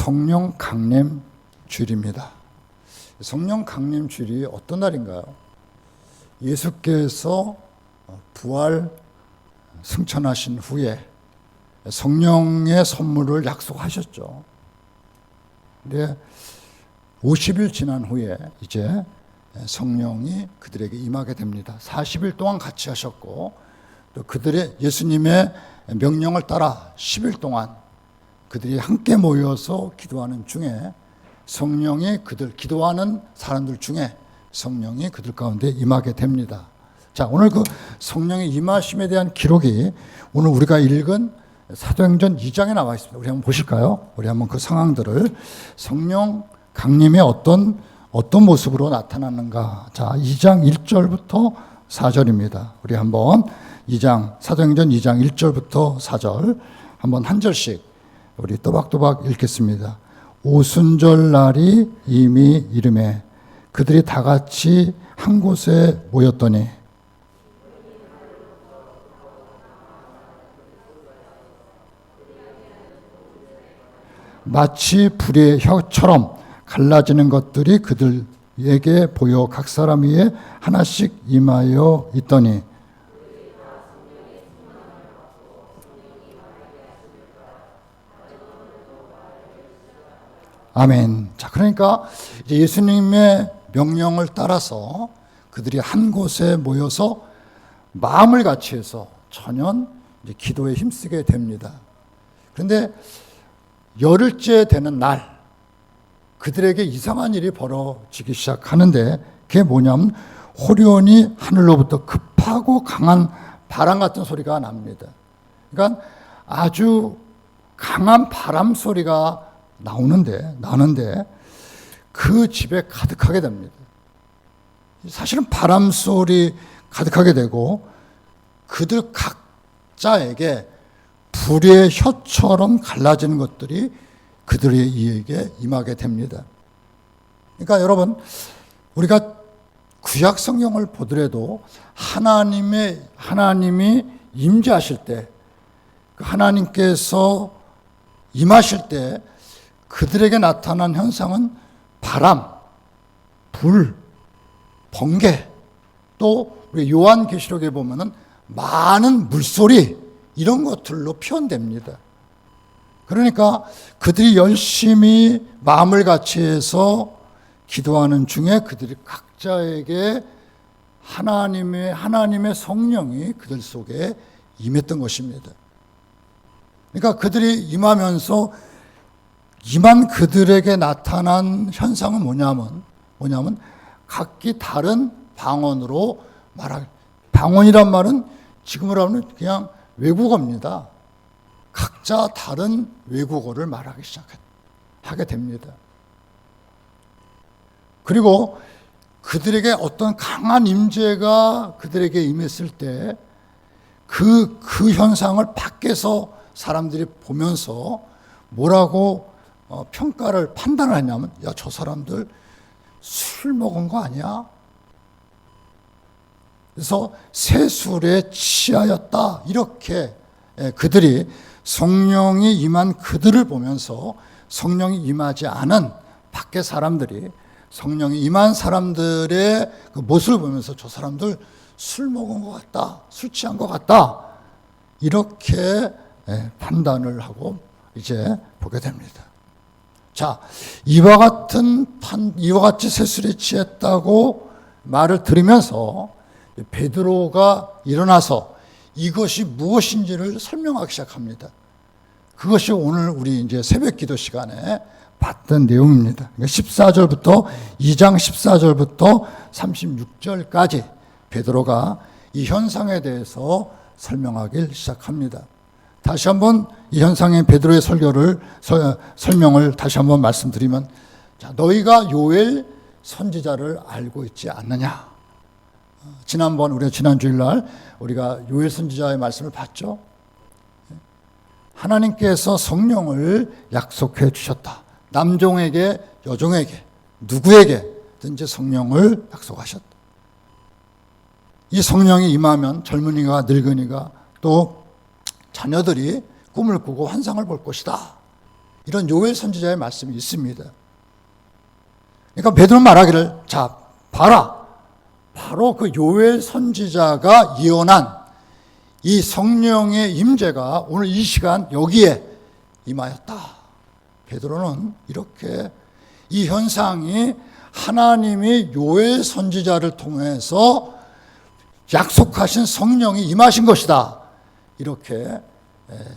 성령 강림 주일입니다. 성령 강림 주일이 어떤 날인가요? 예수께서 부활 승천하신 후에 성령의 선물을 약속하셨죠. 근데 50일 지난 후에 이제 성령이 그들에게 임하게 됩니다. 40일 동안 같이 하셨고, 또 그들의 예수님의 명령을 따라 10일 동안 그들이 함께 모여서 기도하는 중에 성령이 그들 기도하는 사람들 중에 성령이 그들 가운데 임하게 됩니다. 자, 오늘 그 성령의 임하심에 대한 기록이 오늘 우리가 읽은 사도행전 2장에 나와 있습니다. 우리 한번 보실까요? 우리 한번 그 상황들을 성령 강림의 어떤 모습으로 나타나는가. 자, 2장 1절부터 4절입니다. 우리 한번 사도행전 2장 1절부터 4절 한번 한 절씩 우리 또박또박 읽겠습니다. 오순절 날이 이미 이르매 그들이 다 같이 한 곳에 모였더니 마치 불의 혀처럼 갈라지는 것들이 그들에게 보여 각 사람 위에 하나씩 임하여 있더니 아멘. 자, 그러니까 이제 예수님의 명령을 따라서 그들이 한 곳에 모여서 마음을 같이 해서 전혀 이제 기도에 힘쓰게 됩니다. 그런데 열흘째 되는 날 그들에게 이상한 일이 벌어지기 시작하는데 그게 뭐냐면 호련히 하늘로부터 급하고 강한 바람 같은 소리가 납니다. 그러니까 아주 강한 바람 소리가 나는데 그 집에 가득하게 됩니다. 사실은 바람 소리 가득하게 되고 그들 각자에게 불의 혀처럼 갈라지는 것들이 그들의 이에게 임하게 됩니다. 그러니까 여러분, 우리가 구약 성경을 보더라도 하나님이 임재하실 때, 하나님께서 임하실 때 그들에게 나타난 현상은 바람, 불, 번개, 또 우리 요한계시록에 보면은 많은 물소리 이런 것들로 표현됩니다. 그러니까 그들이 열심히 마음을 같이 해서 기도하는 중에 그들이 각자에게 하나님의 성령이 그들 속에 임했던 것입니다. 그러니까 그들이 임하면서 임한 그들에게 나타난 현상은 뭐냐면 각기 다른 방언으로 방언이란 말은 지금으로 하면 그냥 외국어입니다. 각자 다른 외국어를 말하기 시작하게 됩니다. 그리고 그들에게 어떤 강한 임재가 그들에게 임했을 때 그 현상을 밖에서 사람들이 보면서 뭐라고 판단을 했냐면, 야, 저 사람들 술 먹은 거 아니야? 그래서 새술에 취하였다. 이렇게 그들이 성령이 임한 그들을 보면서 성령이 임하지 않은 밖에 사람들이 성령이 임한 사람들의 그 모습을 보면서 저 사람들 술 먹은 것 같다. 술 취한 것 같다. 이렇게 판단을 하고 이제 보게 됩니다. 자, 이와 같이 새술에 취했다고 말을 들으면서 베드로가 일어나서 이것이 무엇인지를 설명하기 시작합니다. 그것이 오늘 우리 이제 새벽 기도 시간에 봤던 내용입니다. 2장 14절부터 36절까지 베드로가 이 현상에 대해서 설명하기 시작합니다. 다시 한번 이 현상의 베드로의 설명을 다시 한번 말씀드리면, 자, 너희가 요엘 선지자를 알고 있지 않느냐? 우리가 지난 주일날 우리가 요엘 선지자의 말씀을 봤죠. 하나님께서 성령을 약속해 주셨다. 남종에게 여종에게 누구에게든지 성령을 약속하셨다. 이 성령이 임하면 젊은이가 늙은이가 또 자녀들이 꿈을 꾸고 환상을 볼 것이다. 이런 요엘 선지자의 말씀이 있습니다. 그러니까 베드로 말하기를, 자, 봐라. 바로 그 요엘 선지자가 예언한 이 성령의 임재가 오늘 이 시간 여기에 임하였다. 베드로는 이렇게 이 현상이 하나님이 요엘 선지자를 통해서 약속하신 성령이 임하신 것이다. 이렇게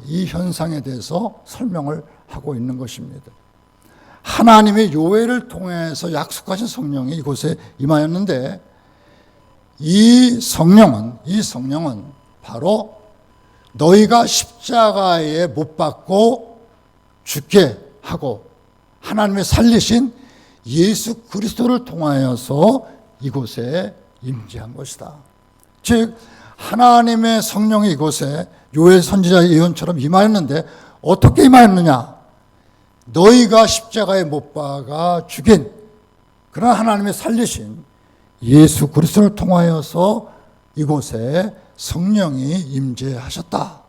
이 현상에 대해서 설명을 하고 있는 것입니다. 하나님이 요엘을 통해서 약속하신 성령이 이곳에 임하였는데 이 성령은 바로 너희가 십자가에 못 박고 죽게 하고 하나님의 살리신 예수 그리스도를 통하여서 이곳에 임재한 것이다. 즉 하나님의 성령이 이곳에 요엘 선지자의 예언처럼 임하였는데 어떻게 임하였느냐? 너희가 십자가에 못 박아 죽인 그런 하나님의 살리신 예수 그리스도를 통하여서 이곳에 성령이 임재하셨다.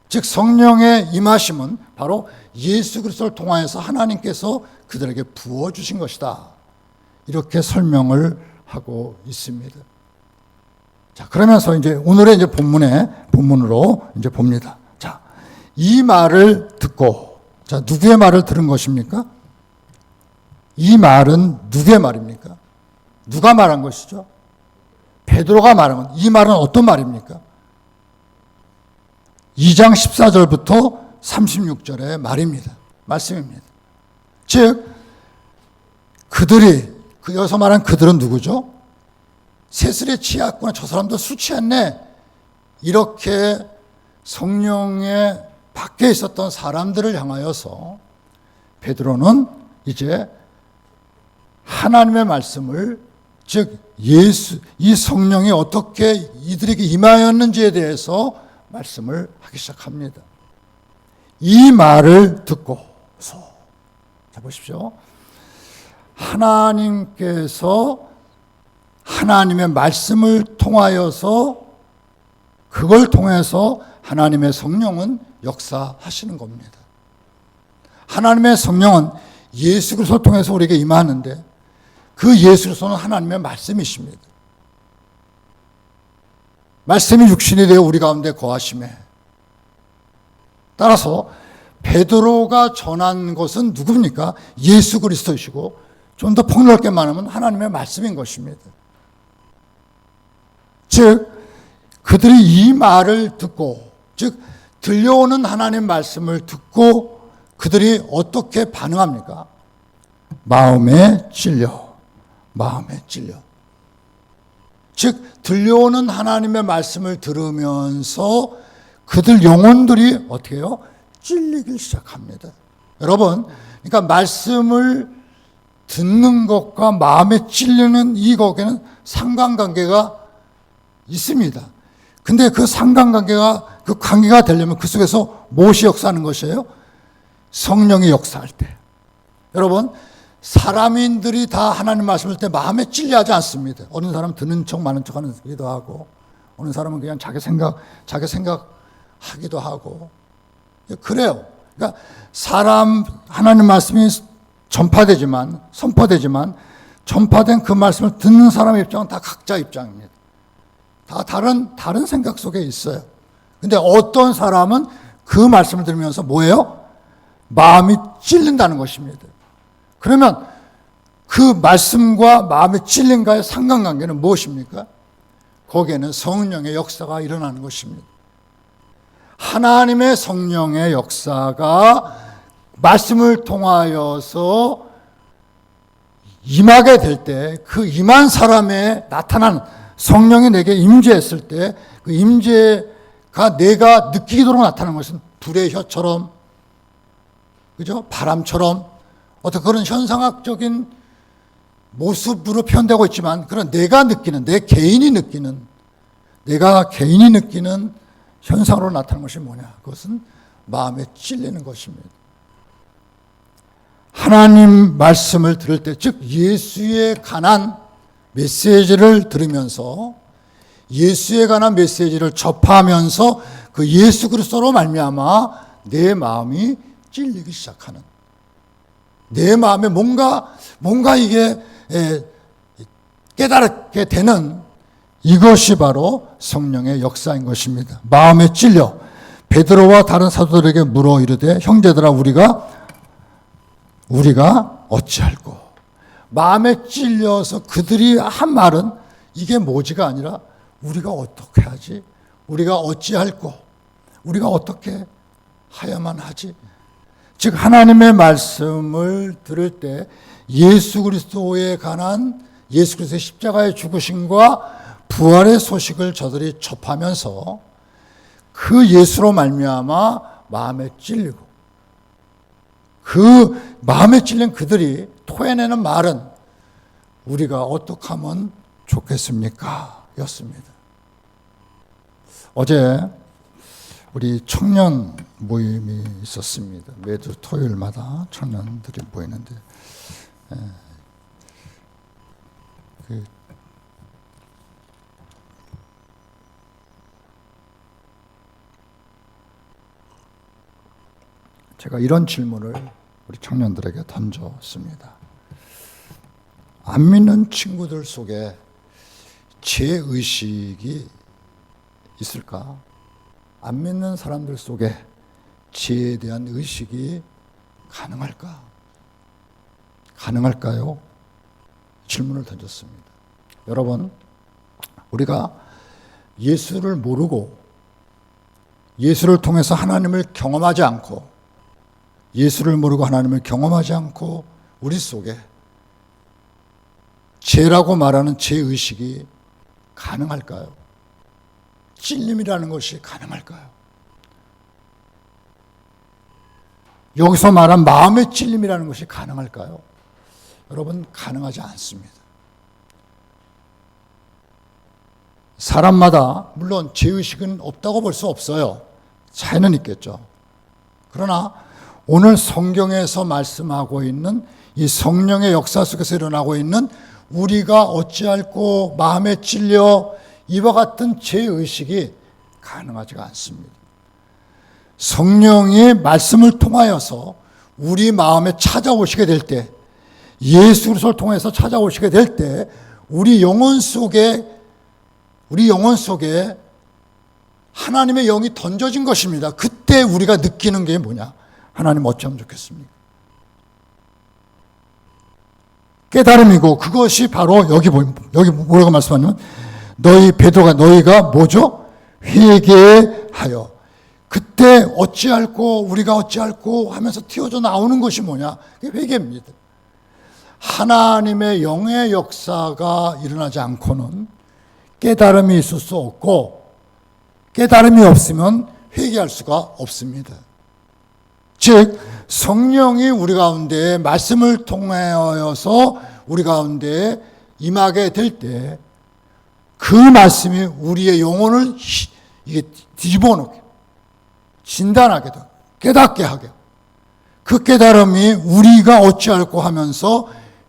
즉 성령의 임하심은 바로 예수 그리스도를 통하여서 하나님께서 그들에게 부어주신 것이다. 이렇게 설명을 하고 있습니다. 자, 그러면서 이제 오늘의 이제 본문으로 이제 봅니다. 자, 이 말을 듣고, 자, 누구의 말을 들은 것입니까? 이 말은 누구의 말입니까? 누가 말한 것이죠? 베드로가 말한 것. 이 말은 어떤 말입니까? 2장 14절부터 36절의 말입니다. 말씀입니다. 즉 그들이, 여기서 말한 그들은 누구죠? 세술에 취했구나, 저 사람도 술 취했네, 이렇게 성령의 밖에 있었던 사람들을 향하여서 베드로는 이제 하나님의 말씀을, 즉 예수, 이 성령이 어떻게 이들에게 임하였는지에 대해서 말씀을 하기 시작합니다. 이 말을 듣고서, 자 보십시오. 하나님께서 하나님의 말씀을 통하여서, 그걸 통해서 하나님의 성령은 역사하시는 겁니다. 하나님의 성령은 예수 그리스도를 통해서 우리에게 임하는데 그 예수 그리스도는 하나님의 말씀이십니다. 말씀이 육신이 되어 우리 가운데 거하심에 따라서 베드로가 전한 것은 누굽니까? 예수 그리스도이시고 좀 더 폭넓게 말하면 하나님의 말씀인 것입니다. 즉 그들이 이 말을 듣고, 즉 들려오는 하나님의 말씀을 듣고 그들이 어떻게 반응합니까? 마음에 찔려. 즉 들려오는 하나님의 말씀을 들으면서 그들 영혼들이 어떻게 해요? 찔리기 시작합니다. 여러분, 그러니까 말씀을 듣는 것과 마음에 찔리는 이것에는 상관관계가 있습니다. 근데 그 상관관계가, 그 관계가 되려면 그 속에서 무엇이 역사하는 것이에요? 성령이 역사할 때. 여러분, 사람인들이 다 하나님 말씀을 때 마음에 찔려하지 않습니다. 어느 사람은 듣는 척 많은 척 하기도 하고, 어느 사람은 그냥 자기 생각 하기도 하고. 그래요. 그러니까 하나님 말씀이 선포되지만 전파된 그 말씀을 듣는 사람의 입장은 다 각자 입장입니다. 다 다른 생각 속에 있어요. 근데 어떤 사람은 그 말씀을 들으면서 뭐예요? 마음이 찔린다는 것입니다. 그러면 그 말씀과 마음이 찔린가의 상관관계는 무엇입니까? 거기에는 성령의 역사가 일어나는 것입니다. 하나님의 성령의 역사가 말씀을 통하여서 임하게 될 때, 그 임한 사람에 나타난 성령이 내게 임재했을 때 그 임재가 내가 느끼도록 나타나는 것은 불의 혀처럼, 그죠? 바람처럼 어떤 그런 현상학적인 모습으로 표현되고 있지만, 그런 내가 느끼는, 내가 개인이 느끼는 현상으로 나타나는 것이 뭐냐? 그것은 마음에 찔리는 것입니다. 하나님 말씀을 들을 때, 즉 예수에 관한 메시지를 들으면서, 예수에 관한 메시지를 접하면서 그 예수 그리스도로 말미암아 내 마음이 찔리기 시작하는, 내 마음에 뭔가 이게 깨달게 되는, 이것이 바로 성령의 역사인 것입니다. 마음에 찔려 베드로와 다른 사도들에게 물어 이르되 형제들아 우리가 어찌할꼬. 마음에 찔려서 그들이 한 말은 이게 뭐지가 아니라 우리가 어떻게 하지? 우리가 어찌할꼬? 우리가 어떻게 하야만 하지? 즉 하나님의 말씀을 들을 때 예수 그리스도에 관한, 예수 그리스도의 십자가의 죽으심과 부활의 소식을 저들이 접하면서 그 예수로 말미암아 마음에 찔리고, 그 마음에 찔린 그들이 토해내는 말은 우리가 어떻게 하면 좋겠습니까? 였습니다. 어제 우리 청년 모임이 있었습니다. 매주 토요일마다 청년들이 모이는데, 제가 이런 질문을 우리 청년들에게 던졌습니다. 안 믿는 친구들 속에 죄의식이 있을까? 안 믿는 사람들 속에 죄에 대한 의식이 가능할까? 가능할까요? 질문을 던졌습니다. 여러분, 우리가 예수를 모르고 예수를 통해서 하나님을 경험하지 않고, 예수를 모르고 하나님을 경험하지 않고 우리 속에 죄라고 말하는 죄의식이 가능할까요? 찔림이라는 것이 가능할까요? 여기서 말한 마음의 찔림이라는 것이 가능할까요? 여러분, 가능하지 않습니다. 사람마다 물론 죄의식은 없다고 볼 수 없어요. 차이는 있겠죠. 그러나 오늘 성경에서 말씀하고 있는 이 성령의 역사 속에서 일어나고 있는 우리가 어찌할꼬 마음에 찔려 이와 같은 죄의식이 가능하지가 않습니다. 성령의 말씀을 통하여서 우리 마음에 찾아오시게 될 때, 예수 그리스도를 통해서 찾아오시게 될 때 우리 영혼 속에 하나님의 영이 던져진 것입니다. 그때 우리가 느끼는 게 뭐냐? 하나님 어찌하면 좋겠습니까? 깨달음이고, 그것이 바로 여기 뭐라고 말씀하냐면 베드로가 너희가 뭐죠? 회개하여. 그때 어찌할꼬 우리가 어찌할꼬 하면서 튀어져 나오는 것이 뭐냐? 그게 회개입니다. 하나님의 영의 역사가 일어나지 않고는 깨달음이 있을 수 없고, 깨달음이 없으면 회개할 수가 없습니다. 즉 성령이 우리 가운데 말씀을 통하여서 우리 가운데 임하게 될 때 그 말씀이 우리의 영혼을 이게 뒤집어 놓게, 진단하게 되고 깨닫게 하게, 그 깨달음이 우리가 어찌할꼬 하면서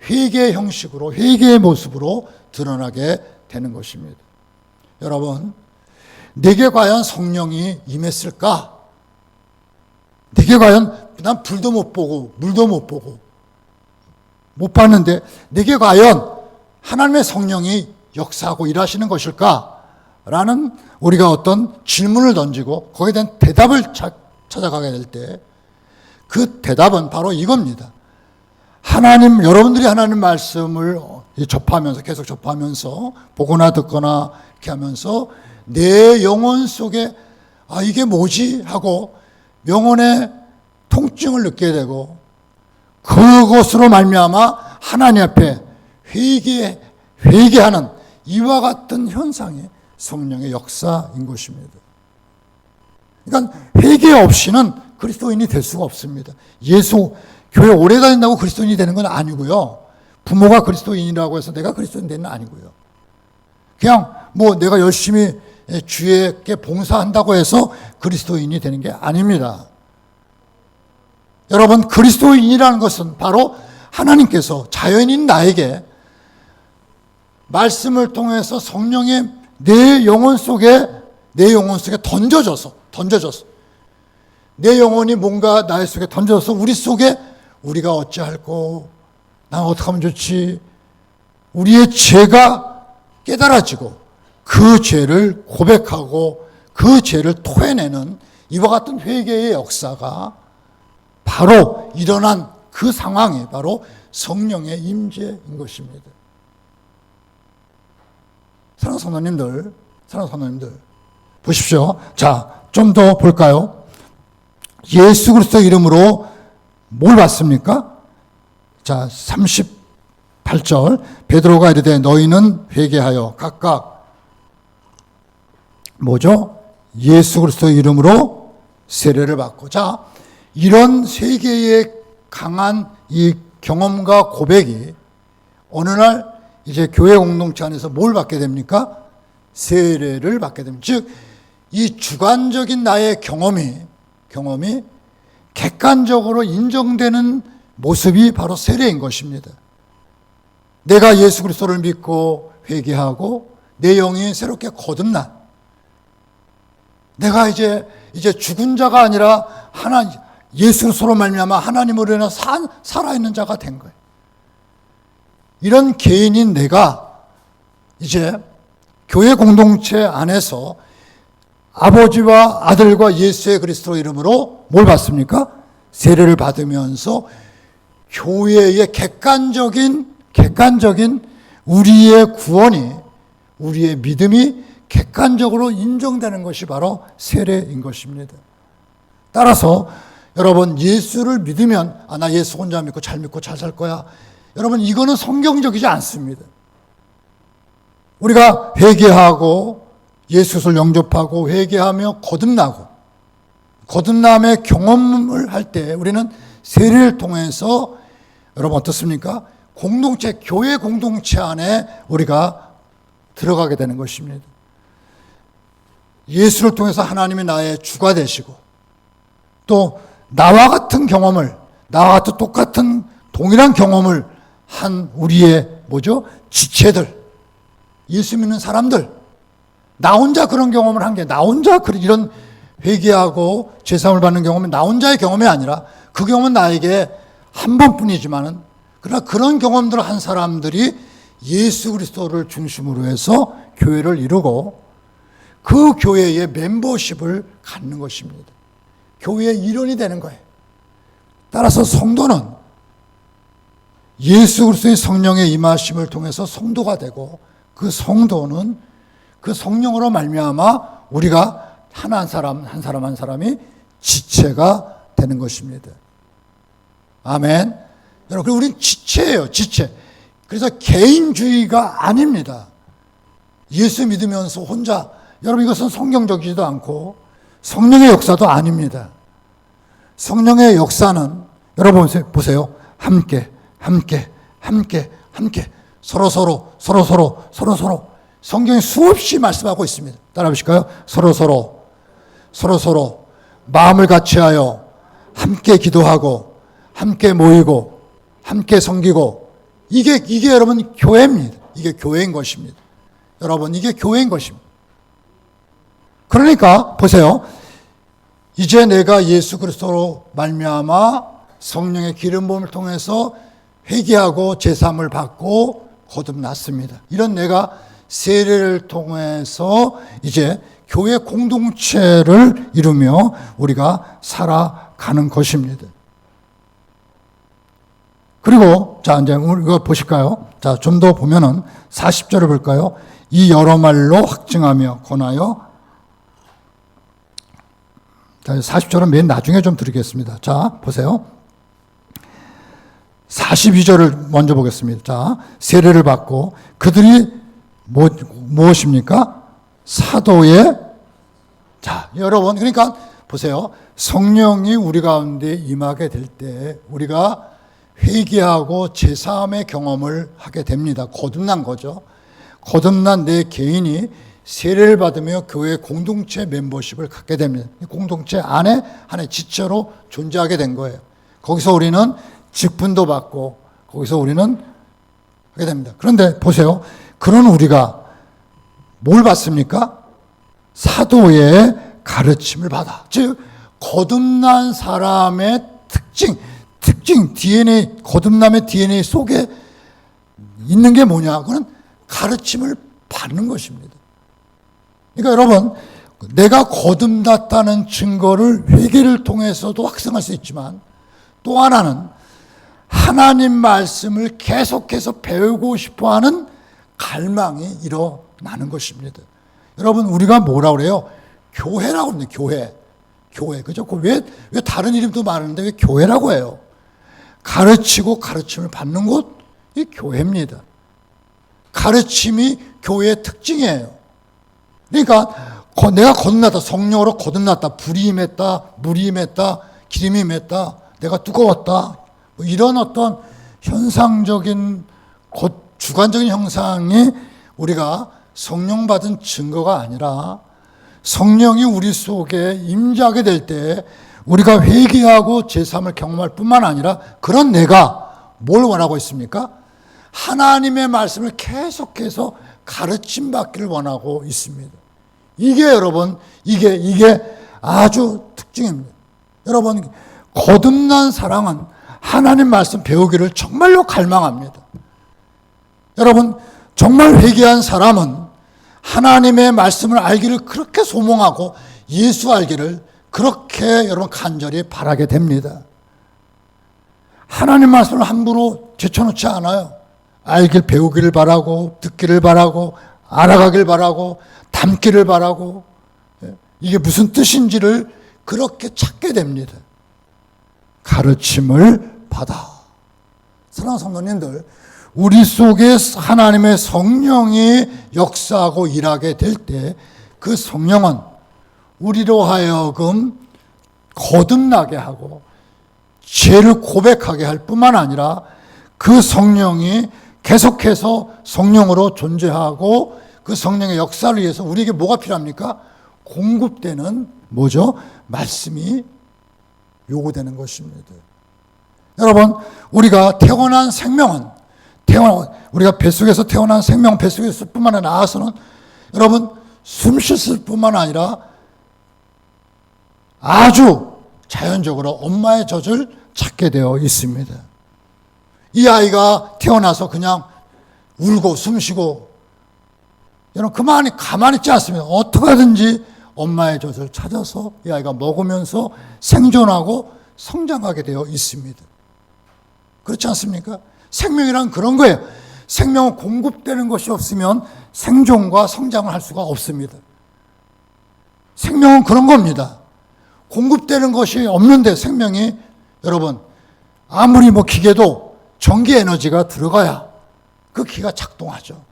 회개의 형식으로, 회개의 모습으로 드러나게 되는 것입니다. 여러분, 내게 과연 성령이 임했을까? 내게 과연, 난 불도 못 보고 물도 못 보고 못 봤는데 내게 과연 하나님의 성령이 역사하고 일하시는 것일까? 라는 우리가 어떤 질문을 던지고 거기에 대한 대답을 찾아가게 될 때 그 대답은 바로 이겁니다. 여러분들이 하나님 말씀을 접하면서, 계속 접하면서, 보거나 듣거나 이렇게 하면서 내 영혼 속에 이게 뭐지? 하고 영혼의 통증을 느끼게 되고, 그것으로 말미암아 하나님 앞에 회개하는 이와 같은 현상이 성령의 역사인 것입니다. 그러니까 회개 없이는 그리스도인이 될 수가 없습니다. 교회 오래 다닌다고 그리스도인이 되는 건 아니고요. 부모가 그리스도인이라고 해서 내가 그리스도인 되는 건 아니고요. 그냥 내가 열심히 주에게 봉사한다고 해서 그리스도인이 되는 게 아닙니다. 여러분, 그리스도인이라는 것은 바로 하나님께서 자연인 나에게 말씀을 통해서 성령의 내 영혼 속에 던져져서 내 영혼이 뭔가 나의 속에 던져서 우리 속에 우리가 어찌할꼬, 난 어떻게 하면 좋지, 우리의 죄가 깨달아지고 그 죄를 고백하고 그 죄를 토해내는 이와 같은 회개의 역사가 바로 일어난 그 상황이 바로 성령의 임재인 것입니다. 사랑하는 성도님들 보십시오. 자, 좀 더 볼까요? 예수 그리스도 이름으로 뭘 받습니까? 자, 38절 베드로가 이르되 너희는 회개하여 각각 뭐죠? 예수 그리스도 이름으로 세례를 받고. 자, 이런 세계의 강한 이 경험과 고백이 어느 날 이제 교회 공동체 안에서 뭘 받게 됩니까? 세례를 받게 됩니다. 즉, 이 주관적인 나의 경험이 객관적으로 인정되는 모습이 바로 세례인 것입니다. 내가 예수 그리스도를 믿고 회개하고 내 영이 새롭게 거듭난, 내가 이제 죽은 자가 아니라 예수 그리스도로 말미암아 하나님으로 인해 살아있는 자가 된 거예요. 이런 개인인 내가 이제 교회 공동체 안에서 아버지와 아들과 예수의 그리스도 이름으로 뭘 받습니까? 세례를 받으면서 교회의 객관적인 우리의 구원이, 우리의 믿음이 객관적으로 인정되는 것이 바로 세례인 것입니다. 따라서 여러분, 예수를 믿으면 나 예수 혼자 믿고 잘 살 거야. 여러분, 이거는 성경적이지 않습니다. 우리가 회개하고 예수를 영접하고 회개하며 거듭나고 거듭남의 경험을 할 때 우리는 세례를 통해서 여러분 어떻습니까? 교회 공동체 안에 우리가 들어가게 되는 것입니다. 예수를 통해서 하나님이 나의 주가 되시고 또 나와 같은 똑같은 동일한 경험을 한 우리의 지체들, 예수 믿는 사람들, 나 혼자 그런 경험을 한 게, 나 혼자 이런 회개하고 제사함을 받는 경험은 나 혼자의 경험이 아니라 그 경험은 나에게 한 번뿐이지만은, 그러나 그런 경험들을 한 사람들이 예수 그리스도를 중심으로 해서 교회를 이루고 그 교회의 멤버십을 갖는 것입니다. 교회의 일원이 되는 거예요. 따라서 성도는 예수 그리스도의 성령의 임하심을 통해서 성도가 되고, 그 성도는 그 성령으로 말미암아 우리가 한 사람이 지체가 되는 것입니다. 아멘. 여러분, 우리는 지체예요, 지체. 그래서 개인주의가 아닙니다. 예수 믿으면서 혼자, 여러분, 이것은 성경적이지도 않고 성령의 역사도 아닙니다. 성령의 역사는 여러분 보세요. 함께 서로 성경이 수없이 말씀하고 있습니다. 따라 보실까요? 서로 마음을 같이하여 함께 기도하고 함께 모이고 함께 섬기고, 이게 여러분 교회입니다. 이게 교회인 것입니다. 여러분, 이게 교회인 것입니다. 그러니까 보세요. 이제 내가 예수 그리스도로 말미암아 성령의 기름 부음을 통해서 회개하고 제사함을 받고 거듭났습니다. 이런 내가 세례를 통해서 이제 교회 공동체를 이루며 우리가 살아가는 것입니다. 그리고 자, 이제 우리가 보실까요? 자, 좀 더 보면은 40절을 볼까요? 이 여러 말로 확증하며 권하여. 자, 40절은 맨 나중에 좀 드리겠습니다. 자, 보세요. 42절을 먼저 보겠습니다. 자, 세례를 받고 그들이 무엇입니까? 사도의, 자, 여러분, 그러니까 보세요. 성령이 우리 가운데 임하게 될 때 우리가 회개하고 제사함의 경험을 하게 됩니다. 거듭난 거죠. 거듭난 내 개인이 세례를 받으며 교회 공동체 멤버십을 갖게 됩니다. 공동체 안에 하나의 지체로 존재하게 된 거예요. 거기서 우리는 직분도 받고 거기서 우리는 하게 됩니다. 그런데 보세요. 그런 우리가 뭘 받습니까? 사도의 가르침을 받아. 즉 거듭난 사람의 특징 DNA, 거듭남의 DNA 속에 있는 게 뭐냐? 그건 가르침을 받는 것입니다. 그러니까 여러분, 내가 거듭났다는 증거를 회개를 통해서도 확증할 수 있지만, 또 하나는 하나님 말씀을 계속해서 배우고 싶어하는 갈망이 일어나는 것입니다. 여러분, 우리가 뭐라 그래요? 교회라고 합니다. 교회. 그죠? 왜 다른 이름도 많은데 왜 교회라고 해요? 가르치고 가르침을 받는 곳, 이 교회입니다. 가르침이 교회의 특징이에요. 그러니까 내가 거듭났다, 성령으로 거듭났다, 불이 임했다, 물이 임했다, 기름이 임했다, 내가 뜨거웠다, 뭐 이런 어떤 현상적인 주관적인 형상이 우리가 성령 받은 증거가 아니라, 성령이 우리 속에 임재하게 될 때 우리가 회개하고 제3을 경험할 뿐만 아니라, 그런 내가 뭘 원하고 있습니까? 하나님의 말씀을 계속해서 가르침 받기를 원하고 있습니다. 이게 여러분, 이게 아주 특징입니다. 여러분, 거듭난 사랑은 하나님 말씀 배우기를 정말로 갈망합니다. 여러분, 정말 회개한 사람은 하나님의 말씀을 알기를 그렇게 소망하고 예수 알기를 그렇게 여러분 간절히 바라게 됩니다. 하나님 말씀을 함부로 제쳐놓지 않아요. 알길, 배우기를 바라고, 듣기를 바라고, 알아가길 바라고, 담기를 바라고, 이게 무슨 뜻인지를 그렇게 찾게 됩니다. 가르침을 받아. 사랑하는 성도님들, 우리 속에 하나님의 성령이 역사하고 일하게 될 때 그 성령은 우리로 하여금 거듭나게 하고 죄를 고백하게 할 뿐만 아니라, 그 성령이 계속해서 성령으로 존재하고 그 성령의 역사를 위해서 우리에게 뭐가 필요합니까? 공급되는 뭐죠? 말씀이 요구되는 것입니다. 여러분, 우리가 태어난 생명은 우리가 뱃속에서 태어난 생명, 뱃속에서 뿐만 아니라 나와서는 여러분 숨 쉴 뿐만 아니라 아주 자연적으로 엄마의 젖을 찾게 되어 있습니다. 이 아이가 태어나서 그냥 울고 숨쉬고 여러분 가만히 있지 않습니다. 어떻게 하든지 엄마의 젖을 찾아서 이 아이가 먹으면서 생존하고 성장하게 되어 있습니다. 그렇지 않습니까? 생명이란 그런 거예요. 생명은 공급되는 것이 없으면 생존과 성장을 할 수가 없습니다. 생명은 그런 겁니다. 공급되는 것이 없는데 생명이, 여러분, 아무리 기계도 전기 에너지가 들어가야 그 기가 작동하죠.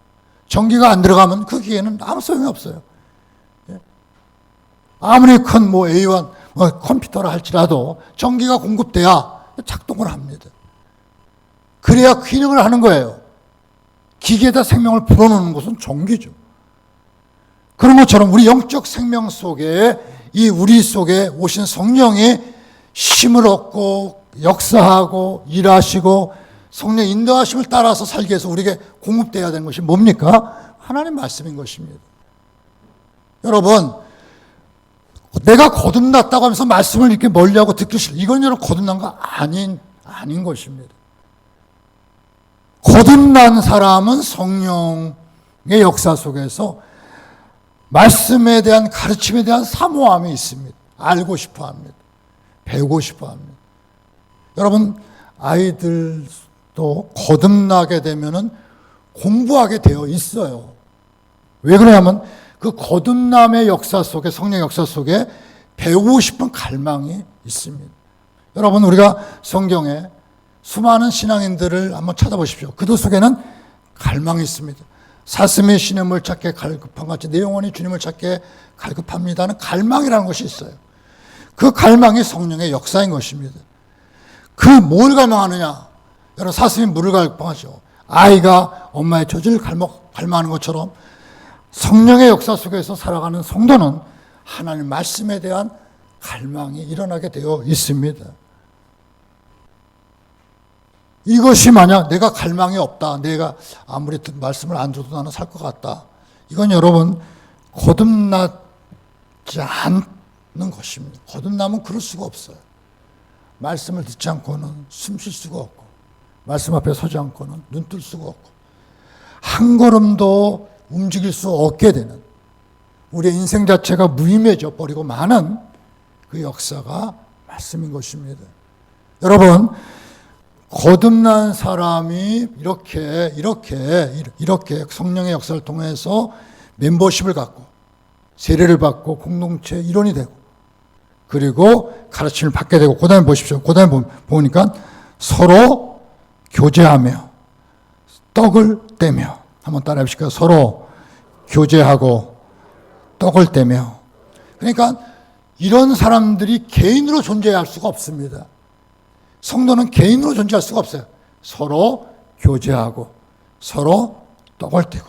전기가 안 들어가면 그 기계는 아무 소용이 없어요. 아무리 큰 A1 컴퓨터를 할지라도 전기가 공급돼야 작동을 합니다. 그래야 기능을 하는 거예요. 기계에다 생명을 불어넣는 것은 전기죠. 그런 것처럼 우리 영적 생명 속에 우리 속에 오신 성령이 힘을 얻고 역사하고 일하시고 성령 인도하심을 따라서 살기 위해서 우리에게 공급되어야 되는 것이 뭡니까? 하나님 말씀인 것입니다. 여러분, 내가 거듭났다고 하면서 말씀을 이렇게 멀리하고 듣기 싫어. 이건 여러분 거듭난 거 아닌 것입니다. 거듭난 사람은 성령의 역사 속에서 말씀에 대한 가르침에 대한 사모함이 있습니다. 알고 싶어 합니다. 배우고 싶어 합니다. 여러분, 아이들도 거듭나게 되면은 공부하게 되어 있어요. 왜 그러냐면 그 거듭남의 역사 속에, 성령 역사 속에 배우고 싶은 갈망이 있습니다. 여러분, 우리가 성경에 수많은 신앙인들을 한번 찾아보십시오. 그들 속에는 갈망이 있습니다. 사슴의 신음을 찾게 갈급한 같이 내 영혼이 주님을 찾게 갈급합니다는 갈망이라는 것이 있어요. 그 갈망이 성령의 역사인 것입니다. 그 뭘 갈망하느냐? 여러분, 사슴이 물을 갈망하죠. 아이가 엄마의 젖을 갈망하는 것처럼 성령의 역사 속에서 살아가는 성도는 하나님 말씀에 대한 갈망이 일어나게 되어 있습니다. 이것이 만약 내가 갈망이 없다, 내가 아무리 말씀을 안 들어도 나는 살 것 같다, 이건 여러분 거듭나지 것입니다. 거듭나면 그럴 수가 없어요. 말씀을 듣지 않고는 숨 쉴 수가 없고, 말씀 앞에 서지 않고는 눈 뜰 수가 없고, 한 걸음도 움직일 수 없게 되는, 우리의 인생 자체가 무의미해져 버리고 마는 그 역사가 말씀인 것입니다. 여러분, 거듭난 사람이 이렇게 성령의 역사를 통해서 멤버십을 갖고 세례를 받고 공동체 일원이 되고, 그리고 가르침을 받게 되고, 그 다음에 보십시오. 그 다음에 보니까 서로 교제하며 떡을 떼며, 한번 따라해 보실까요? 서로 교제하고 떡을 떼며. 그러니까 이런 사람들이 개인으로 존재할 수가 없습니다. 성도는 개인으로 존재할 수가 없어요. 서로 교제하고 서로 떡을 떼고,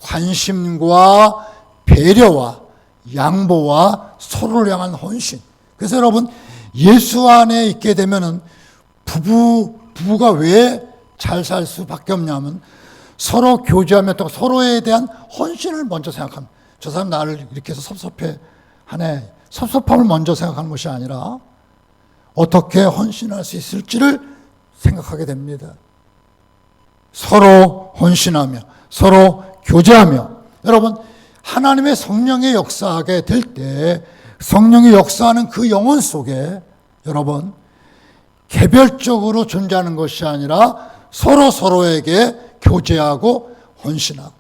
관심과 배려와 양보와 서로를 향한 헌신. 그래서 여러분, 예수 안에 있게 되면은 부부가 왜 잘 살 수밖에 없냐면 서로 교제하며 또 서로에 대한 헌신을 먼저 생각합니다. 저 사람 나를 이렇게 해서 섭섭해하네. 섭섭함을 먼저 생각하는 것이 아니라 어떻게 헌신할 수 있을지를 생각하게 됩니다. 서로 헌신하며 서로 교제하며. 여러분, 하나님의 성령의 역사하게 될 때 성령이 역사하는 그 영혼 속에 여러분, 개별적으로 존재하는 것이 아니라 서로에게 교제하고 헌신하고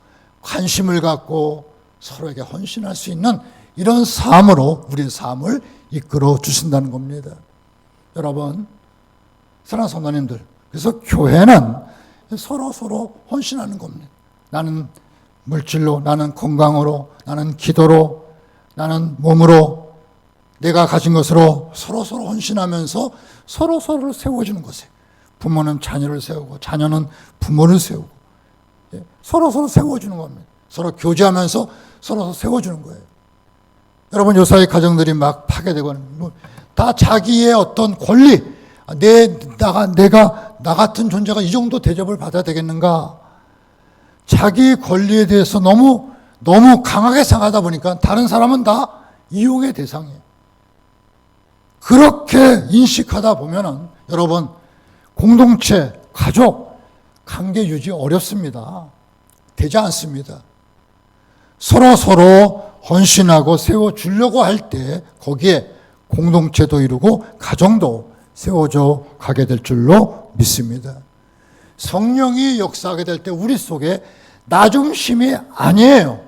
관심을 갖고 서로에게 헌신할 수 있는 이런 삶으로 우리의 삶을 이끌어 주신다는 겁니다. 여러분, 사랑하는 성도님들, 그래서 교회는 서로 헌신하는 겁니다. 나는 물질로, 나는 건강으로, 나는 기도로, 나는 몸으로, 내가 가진 것으로 서로 헌신하면서 서로를 세워주는 것이에요. 부모는 자녀를 세우고 자녀는 부모를 세우고 서로 세워주는 겁니다. 서로 교제하면서 서로 세워주는 거예요. 여러분, 요사이 가정들이 막 파괴되고 다 자기의 어떤 권리, 내가 나 같은 존재가 이 정도 대접을 받아야 되겠는가? 자기 권리에 대해서 너무 강하게 생각하다 보니까 다른 사람은 다 이용의 대상이에요. 그렇게 인식하다 보면은 여러분, 공동체, 가족, 관계 유지 어렵습니다. 되지 않습니다. 서로 헌신하고 세워주려고 할 때 거기에 공동체도 이루고 가정도 세워져 가게 될 줄로 믿습니다. 성령이 역사하게 될 때 우리 속에 나 중심이 아니에요.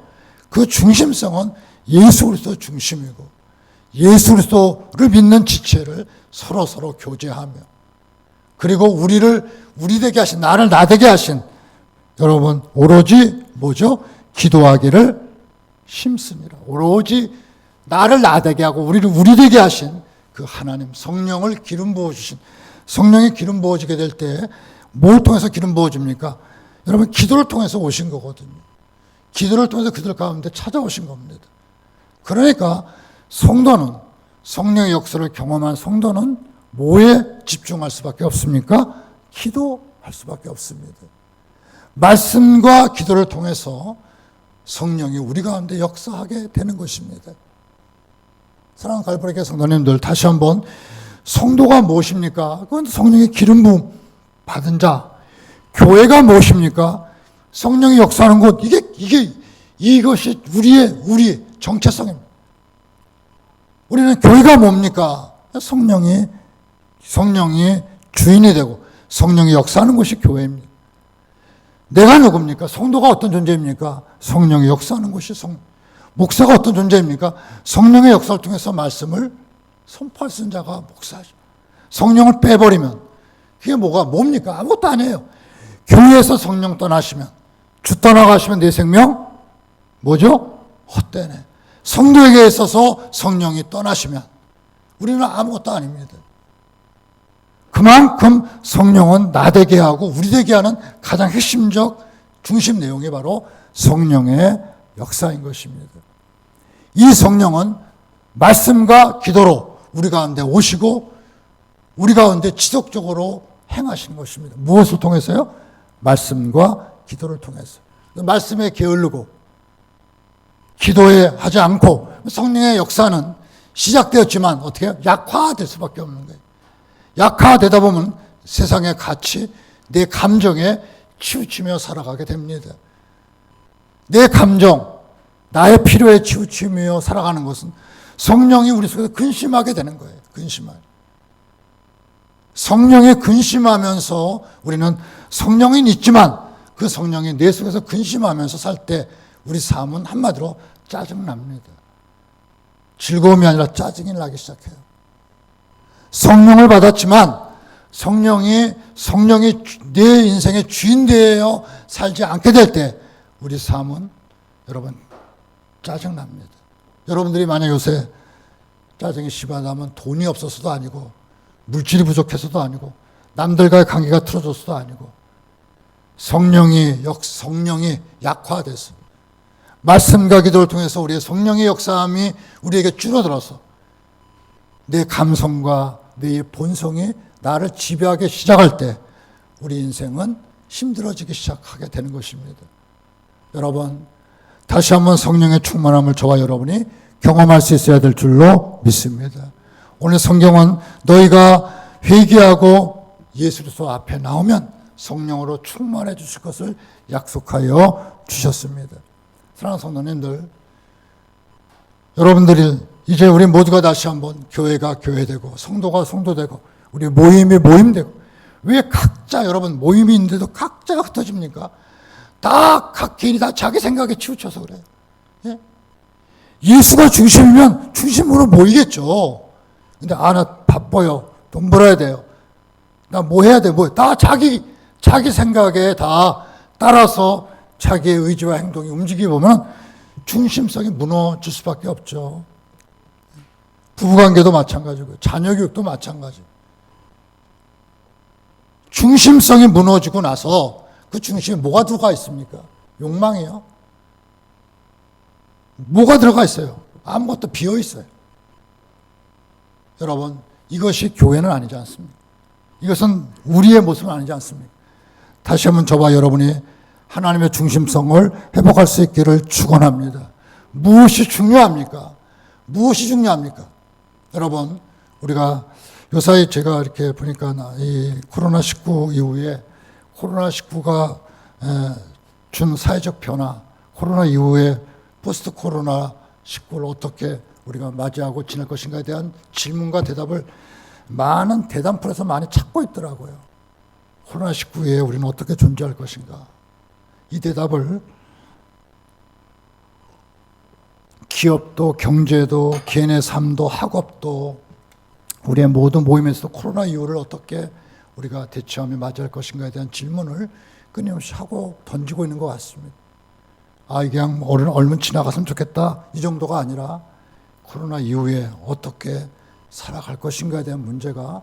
그 중심성은 예수 그리스도 중심이고, 예수 그리스도를 믿는 지체를 서로 교제하며, 그리고 우리 되게 하신, 나를 나 되게 하신, 여러분, 오로지 뭐죠? 기도하기를 힘쓰니라. 오로지 나를 나 되게 하고 우리 되게 하신 그 하나님, 성령을 기름 부어주신, 성령이 기름 부어지게 될 때 뭘 통해서 기름 부어줍니까? 여러분, 기도를 통해서 오신 거거든요. 기도를 통해서 그들 가운데 찾아오신 겁니다. 그러니까 성도는, 성령의 역사를 경험한 성도는 뭐에 집중할 수밖에 없습니까? 기도할 수밖에 없습니다. 말씀과 기도를 통해서 성령이 우리 가운데 역사하게 되는 것입니다. 사랑하는 갈보리교회 성도님들, 다시 한번, 성도가 무엇입니까? 그건 성령의 기름 부음 받은 자. 교회가 무엇입니까? 성령이 역사하는 곳. 이것이 우리의 정체성입니다. 우리는 교회가 뭡니까? 성령이 주인이 되고 성령이 역사하는 것이 교회입니다. 내가 누굽니까? 성도가 어떤 존재입니까? 성령이 역사하는 것이 목사가 어떤 존재입니까? 성령의 역사를 통해서 말씀을 선포할 수 있는 자가 목사죠. 성령을 빼버리면 그게 뭡니까? 아무것도 아니에요. 교회에서 성령 떠나시면, 주 떠나가시면 내 생명 뭐죠? 헛되네. 성도에게 있어서 성령이 떠나시면 우리는 아무것도 아닙니다. 그만큼 성령은 나 되게 하고 우리 되게 하는 가장 핵심적 중심 내용이 바로 성령의 역사인 것입니다. 이 성령은 말씀과 기도로 우리 가운데 오시고 우리 가운데 지속적으로 행하시는 것입니다. 무엇을 통해서요? 말씀과 기도를 통해서. 말씀에 게으르고 기도에 하지 않고 성령의 역사는 시작되었지만 어떻게 해요? 약화될 수밖에 없는 거예요. 약화되다 보면 세상의 가치, 내 감정에 치우치며 살아가게 됩니다. 내 감정, 나의 필요에 치우치며 살아가는 것은 성령이 우리 속에서 근심하게 되는 거예요. 근심하게. 성령에 근심하면서 우리는 성령은 있지만 그 성령이 내 속에서 근심하면서 살 때 우리 삶은 한마디로 짜증납니다. 즐거움이 아니라 짜증이 나기 시작해요. 성령을 받았지만 성령이 내 인생의 주인 되어 살지 않게 될 때 우리 삶은 여러분 짜증납니다. 여러분들이 만약 요새 짜증이 심하다면 돈이 없어서도 아니고 물질이 부족해서도 아니고 남들과의 관계가 틀어져서도 아니고 성령이 약화돼서 말씀과 기도를 통해서 우리의 성령의 역사함이 우리에게 줄어들어서 내 감성과 내 본성이 나를 지배하기 시작할 때 우리 인생은 힘들어지기 시작하게 되는 것입니다. 여러분, 다시 한번 성령의 충만함을 저와 여러분이 경험할 수 있어야 될 줄로 믿습니다. 오늘 성경은 너희가 회개하고 예수 그리스도 앞에 나오면 성령으로 충만해 주실 것을 약속하여 주셨습니다. 사랑하는 성도님들, 여러분들이 이제 우리 모두가 다시 한번 교회가 교회되고 성도가 성도되고 우리 모임이 모임되고 왜 각자 여러분 모임이 있는데도 각자가 흩어집니까? 다 각 개인이 다 자기 생각에 치우쳐서 그래요. 예? 예수가 중심이면 중심으로 모이겠죠. 근데 나 바빠요. 돈 벌어야 돼요. 나 뭐 해야 돼? 다 자기 생각에 다 따라서 자기의 의지와 행동이 움직이다 보면 중심성이 무너질 수밖에 없죠. 부부관계도 마찬가지고 자녀교육도 마찬가지. 중심성이 무너지고 나서 그 중심에 뭐가 들어가 있습니까? 욕망이요. 뭐가 들어가 있어요? 아무것도 비어 있어요. 여러분, 이것이 교회는 아니지 않습니까? 이것은 우리의 모습은 아니지 않습니까? 다시 한번 저와 여러분이 하나님의 중심성을 회복할 수 있기를 축원합니다. 무엇이 중요합니까? 무엇이 중요합니까? 여러분, 우리가 요사이 제가 이렇게 보니까 이 코로나19 이후에 코로나19가 준 사회적 변화, 코로나 이후에 포스트 코로나19를 어떻게 우리가 맞이하고 지낼 것인가에 대한 질문과 대답을 많은 대담풀에서 많이 찾고 있더라고요. 코로나19에 우리는 어떻게 존재할 것인가. 이 대답을 기업도 경제도 개인의 삶도 학업도 우리의 모든 모임에서 코로나 이후를 어떻게 우리가 대처하며 맞이할 것인가에 대한 질문을 끊임없이 하고 던지고 있는 것 같습니다. 그냥 얼른 지나갔으면 좋겠다 이 정도가 아니라 코로나 이후에 어떻게 살아갈 것인가에 대한 문제가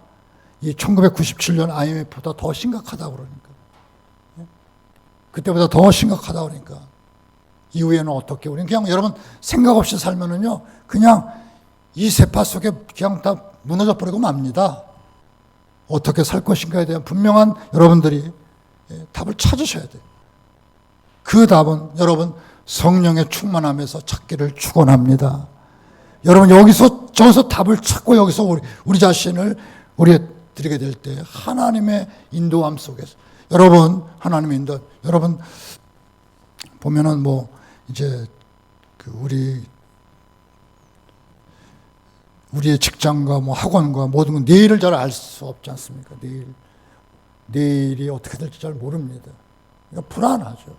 이 1997년 IMF보다 더 심각하다고 그러니까 그때보다 더 심각하다고 그러니까 이후에는 어떻게 우리는 그냥 여러분 생각 없이 살면은요 그냥 이 세파 속에 그냥 다 무너져 버리고 맙니다. 어떻게 살 것인가에 대한 분명한 여러분들이 답을 찾으셔야 돼요. 그 답은 여러분 성령의 충만함에서 찾기를 축원합니다. 여러분 저기서 답을 찾고 여기서 우리 자신을 드리게 될 때 하나님의 인도함 속에서 여러분 하나님의 인도 여러분 보면은 이제 우리의 직장과 학원과 모든 건 내일을 잘 알 수 없지 않습니까? 내일이 어떻게 될지 잘 모릅니다. 그러니까 불안하죠.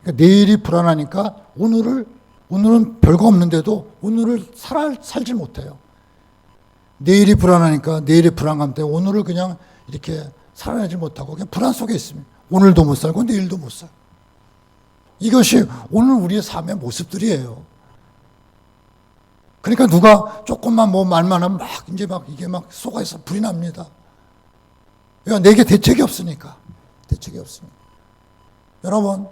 그러니까 내일이 불안하니까 오늘은 별거 없는데도 오늘을 살지 못해요. 내일이 불안하니까 내일의 불안감 때문에 오늘을 그냥 이렇게 살아내지 못하고 그냥 불안 속에 있습니다. 오늘도 못 살고 내일도 못 살고. 이것이 오늘 우리의 삶의 모습들이에요. 그러니까 누가 조금만 말만 하면 이게 속아서 불이 납니다. 왜? 내게 대책이 없으니까. 여러분,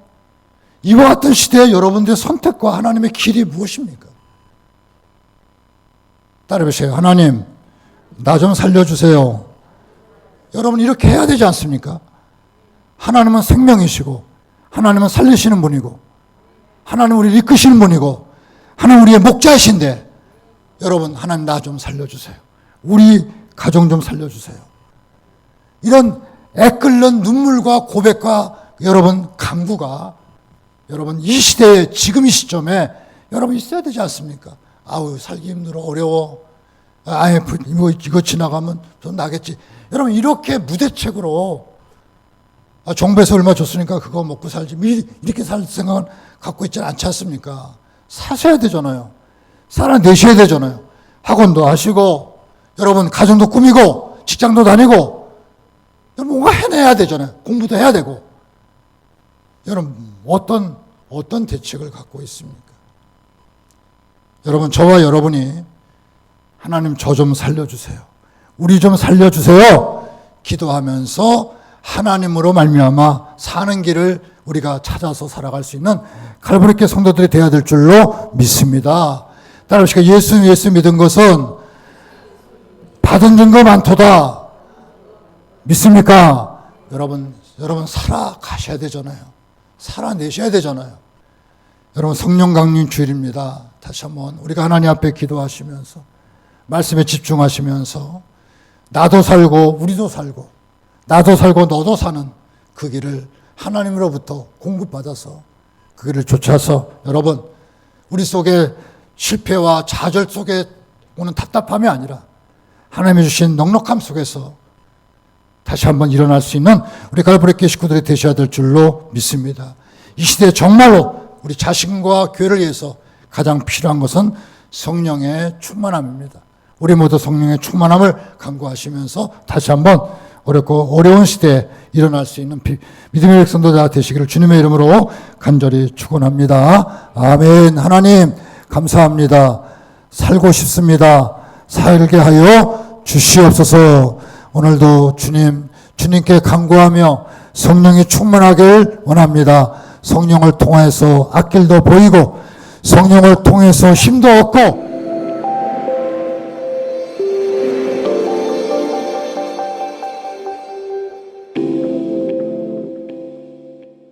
이와 같은 시대에 여러분들의 선택과 하나님의 길이 무엇입니까? 따라해보세요. 하나님, 나 좀 살려주세요. 여러분, 이렇게 해야 되지 않습니까? 하나님은 생명이시고, 하나님은 살리시는 분이고, 하나님은 우리를 이끄시는 분이고, 하나님은 우리의 목자이신데, 여러분, 하나님 나 좀 살려주세요. 우리 가정 좀 살려주세요. 이런 애끓는 눈물과 고백과 여러분 간구가 여러분 이 시대에 지금 이 시점에 여러분 있어야 되지 않습니까? 아우 살기 힘들어 어려워. IMF 이거 지나가면 좀 나겠지. 여러분 이렇게 무대책으로 정부에서 얼마 줬으니까 그거 먹고 살지 이렇게 살 생각은 갖고 있지 않지 않습니까? 사셔야 되잖아요. 살아내셔야 되잖아요. 학원도 하시고 여러분 가정도 꾸미고 직장도 다니고 여러분 뭔가 해내야 되잖아요. 공부도 해야 되고. 여러분 어떤 대책을 갖고 있습니까? 여러분 저와 여러분이 하나님 저 좀 살려주세요. 우리 좀 살려주세요. 기도하면서 하나님으로 말미암아 사는 길을 우리가 찾아서 살아갈 수 있는 칼부리교 성도들이 되어야 될 줄로 믿습니다. 따라합시다. 예수 믿은 것은 받은 증거 많도다. 믿습니까? 여러분 살아가셔야 되잖아요. 살아내셔야 되잖아요. 여러분 성령 강림 주일입니다. 다시 한번 우리가 하나님 앞에 기도하시면서 말씀에 집중하시면서 나도 살고 우리도 살고 나도 살고 너도 사는 그 길을 하나님으로부터 공급받아서 그 길을 쫓아서 여러분 우리 속에 실패와 좌절 속에 오는 답답함이 아니라 하나님이 주신 넉넉함 속에서 다시 한번 일어날 수 있는 우리 갈보리교 식구들이 되셔야 될 줄로 믿습니다. 이 시대에 정말로 우리 자신과 교회를 위해서 가장 필요한 것은 성령의 충만함입니다. 우리 모두 성령의 충만함을 간구하시면서 다시 한번 어렵고 어려운 시대에 일어날 수 있는 믿음의 백성도자 되시기를 주님의 이름으로 간절히 축원합니다. 아멘. 하나님 감사합니다. 살고 싶습니다. 살게 하여 주시옵소서. 오늘도 주님께 간구하며 성령이 충만하길 원합니다. 성령을 통해서 앞길도 보이고 성령을 통해서 힘도 얻고